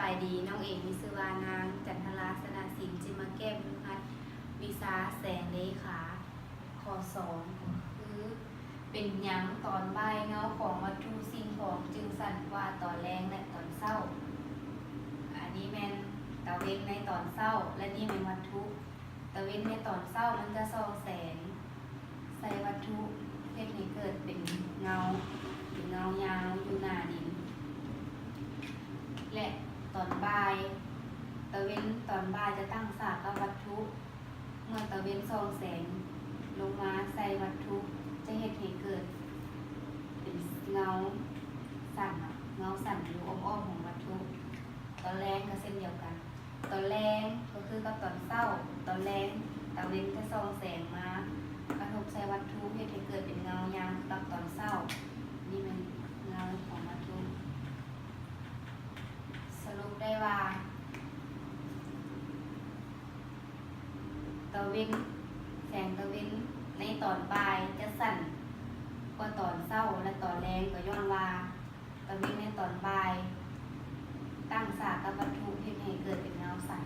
ายดีน้องเอกวิศวานางจันทราสนาสินจิมาแก้มพัฒน์วิสาแสงเลขาข้อ2คือเป็นหยังตอนบ่ายเงาของวัตถุสิ่งของจึงสั่นว่าตอนแรงและตอนเศร้าอันนี้แมนตะเวนในตอนเศร้าและนี่เป็นวัตถุตะเวนในตอนเศร้ามันจะส่องแสงใส่วัตถุเพื่อให้เกิดเป็นเงายาวอยู่หน้าดินและตอนบ่ายตะเวนตอนบ่ายจะตั้งฉากกับวัตถุเมื่อตะเวนส่องแสงลงมาใส่วัตถุจะเห็นให้เกิดเป็นเงาสั่นอยู่อ้อมๆของวัตถุตอนแรงก็เช่นเดียวกันตอนแรงก็คือกับตอนเศร้าตอนแรงตะเวนจะส่องแสงมากระทบใส่วัตถุเห็นให้เกิดเป็นเงายาวกับตอนเศร้านี่เป็นเงาของวัตถุสรุปได้ว่าตะเวนแสงตะเวนในตอนบ่ายจะสั่นกว่าตอนเช้าและตอนแรงก็ย้อนว่าตะเวนในตอนบ่ายตั้งฉากกับวัตถุเฮ็ดให้เกิดเป็นเงาสั่น